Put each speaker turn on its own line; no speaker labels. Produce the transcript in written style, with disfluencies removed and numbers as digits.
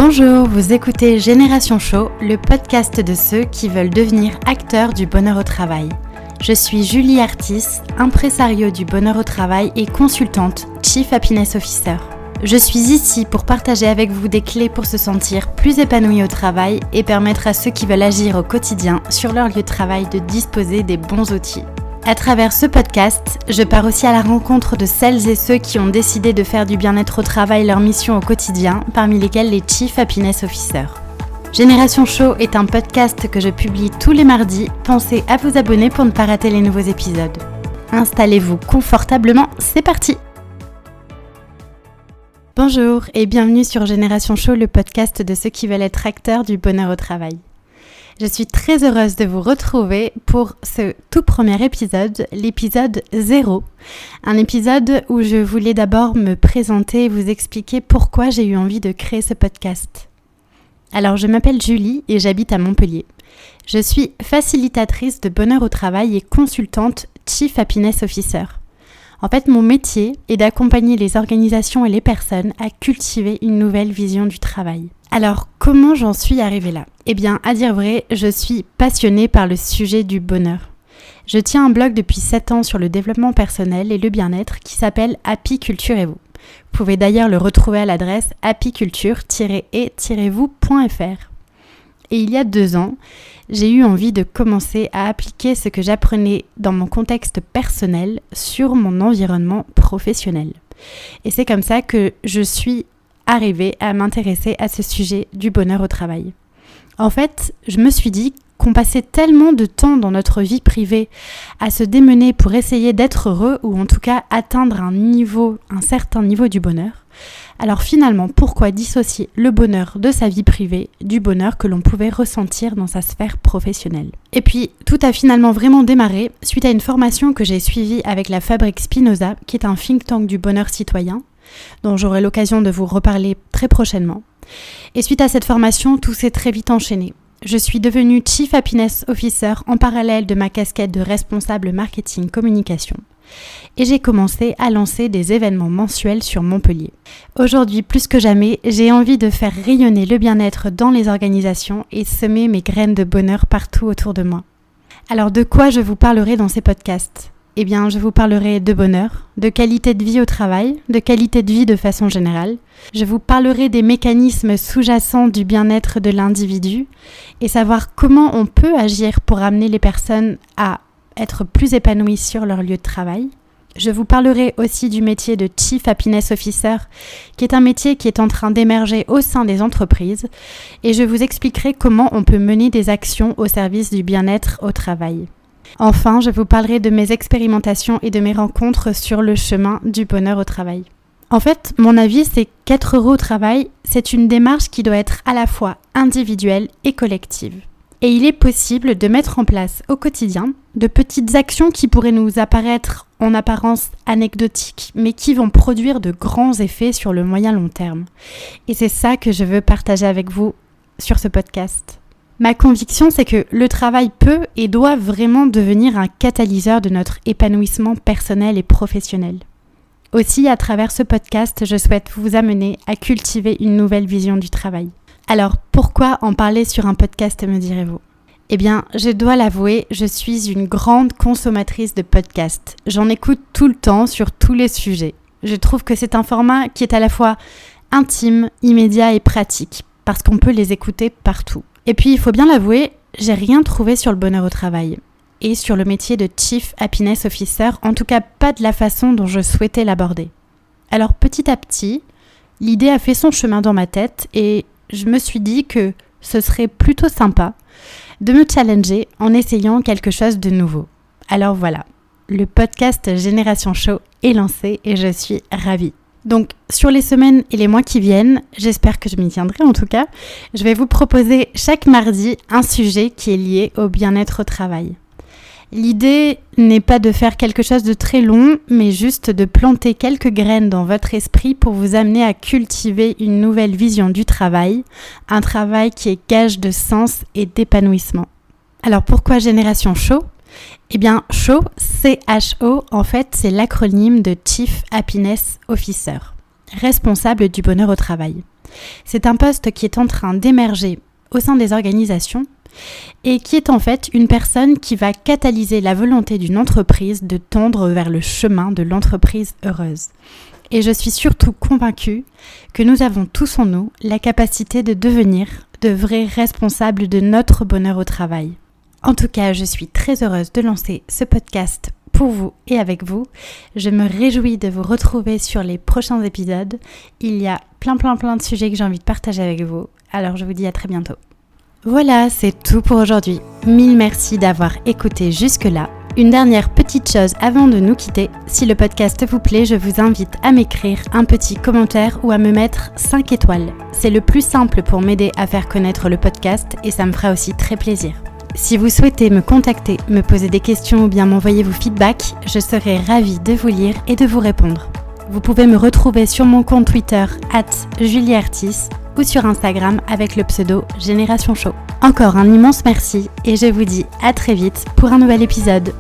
Bonjour, vous écoutez Génération Show, le podcast de ceux qui veulent devenir acteurs du bonheur au travail. Je suis Julie Artis, impresario du bonheur au travail et consultante Chief Happiness Officer. Je suis ici pour partager avec vous des clés pour se sentir plus épanoui au travail et permettre à ceux qui veulent agir au quotidien sur leur lieu de travail de disposer des bons outils. À travers ce podcast, je pars aussi à la rencontre de celles et ceux qui ont décidé de faire du bien-être au travail leur mission au quotidien, parmi lesquels les Chief Happiness Officers. Génération Show est un podcast que je publie tous les mardis. Pensez à vous abonner pour ne pas rater les nouveaux épisodes. Installez-vous confortablement, c'est parti! Bonjour et bienvenue sur Génération Show, le podcast de ceux qui veulent être acteurs du bonheur au travail. Je suis très heureuse de vous retrouver pour ce tout premier épisode, l'épisode 0. Un épisode où je voulais d'abord me présenter et vous expliquer pourquoi j'ai eu envie de créer ce podcast. Alors, je m'appelle Julie et j'habite à Montpellier. Je suis facilitatrice de bonheur au travail et consultante Chief Happiness Officer. En fait, mon métier est d'accompagner les organisations et les personnes à cultiver une nouvelle vision du travail. Alors, comment j'en suis arrivée là ? Eh bien, à dire vrai, je suis passionnée par le sujet du bonheur. Je tiens un blog depuis 7 ans sur le développement personnel et le bien-être qui s'appelle Happyculturez-vous. Vous pouvez d'ailleurs le retrouver à l'adresse happyculture-et-vous.fr. Et il y a 2 ans, j'ai eu envie de commencer à appliquer ce que j'apprenais dans mon contexte personnel sur mon environnement professionnel. Et c'est comme ça que je suis arrivée à m'intéresser à ce sujet du bonheur au travail. En fait, je me suis dit qu'on passait tellement de temps dans notre vie privée à se démener pour essayer d'être heureux ou en tout cas atteindre un certain niveau du bonheur. Alors finalement, pourquoi dissocier le bonheur de sa vie privée du bonheur que l'on pouvait ressentir dans sa sphère professionnelle ? Et puis, tout a finalement vraiment démarré suite à une formation que j'ai suivie avec la Fabrique Spinoza, qui est un think tank du bonheur citoyen, dont j'aurai l'occasion de vous reparler très prochainement. Et suite à cette formation, tout s'est très vite enchaîné. Je suis devenue Chief Happiness Officer en parallèle de ma casquette de responsable marketing communication. Et j'ai commencé à lancer des événements mensuels sur Montpellier. Aujourd'hui, plus que jamais, j'ai envie de faire rayonner le bien-être dans les organisations et semer mes graines de bonheur partout autour de moi. Alors, de quoi je vous parlerai dans ces podcasts ? Eh bien, je vous parlerai de bonheur, de qualité de vie au travail, de qualité de vie de façon générale. Je vous parlerai des mécanismes sous-jacents du bien-être de l'individu et savoir comment on peut agir pour amener les personnes à être plus épanouies sur leur lieu de travail. Je vous parlerai aussi du métier de Chief Happiness Officer, qui est un métier qui est en train d'émerger au sein des entreprises, et je vous expliquerai comment on peut mener des actions au service du bien-être au travail. Enfin, je vous parlerai de mes expérimentations et de mes rencontres sur le chemin du bonheur au travail. En fait, mon avis, c'est qu'être heureux au travail, c'est une démarche qui doit être à la fois individuelle et collective. Et il est possible de mettre en place au quotidien de petites actions qui pourraient nous apparaître en apparence anecdotiques, mais qui vont produire de grands effets sur le moyen long terme. Et c'est ça que je veux partager avec vous sur ce podcast. Ma conviction, c'est que le travail peut et doit vraiment devenir un catalyseur de notre épanouissement personnel et professionnel. Aussi, à travers ce podcast, je souhaite vous amener à cultiver une nouvelle vision du travail. Alors, pourquoi en parler sur un podcast, me direz-vous ? Eh bien, je dois l'avouer, je suis une grande consommatrice de podcasts. J'en écoute tout le temps sur tous les sujets. Je trouve que c'est un format qui est à la fois intime, immédiat et pratique, parce qu'on peut les écouter partout. Et puis, il faut bien l'avouer, j'ai rien trouvé sur le bonheur au travail et sur le métier de Chief Happiness Officer, en tout cas pas de la façon dont je souhaitais l'aborder. Alors petit à petit, l'idée a fait son chemin dans ma tête et je me suis dit que ce serait plutôt sympa de me challenger en essayant quelque chose de nouveau. Alors voilà, le podcast Génération Show est lancé et je suis ravie. Donc, sur les semaines et les mois qui viennent, j'espère que je m'y tiendrai en tout cas, je vais vous proposer chaque mardi un sujet qui est lié au bien-être au travail. L'idée n'est pas de faire quelque chose de très long, mais juste de planter quelques graines dans votre esprit pour vous amener à cultiver une nouvelle vision du travail, un travail qui est gage de sens et d'épanouissement. Alors pourquoi Génération Show ? Eh bien, SHO, C-H-O, en fait, c'est l'acronyme de Chief Happiness Officer. responsable du bonheur au travail. C'est un poste qui est en train d'émerger au sein des organisations et qui est en fait une personne qui va catalyser la volonté d'une entreprise de tendre vers le chemin de l'entreprise heureuse. Et je suis surtout convaincue que nous avons tous en nous la capacité de devenir de vrais responsables de notre bonheur au travail. En tout cas, je suis très heureuse de lancer ce podcast pour vous et avec vous. Je me réjouis de vous retrouver sur les prochains épisodes. Il y a plein de sujets que j'ai envie de partager avec vous. Alors je vous dis à très bientôt. Voilà, c'est tout pour aujourd'hui. Mille merci d'avoir écouté jusque-là. Une dernière petite chose avant de nous quitter. Si le podcast vous plaît, je vous invite à m'écrire un petit commentaire ou à me mettre 5 étoiles. C'est le plus simple pour m'aider à faire connaître le podcast et ça me fera aussi très plaisir. Si vous souhaitez me contacter, me poser des questions ou bien m'envoyer vos feedbacks, je serai ravie de vous lire et de vous répondre. Vous pouvez me retrouver sur mon compte Twitter @julieartis ou sur Instagram avec le pseudo Génération Show. Encore un immense merci et je vous dis à très vite pour un nouvel épisode.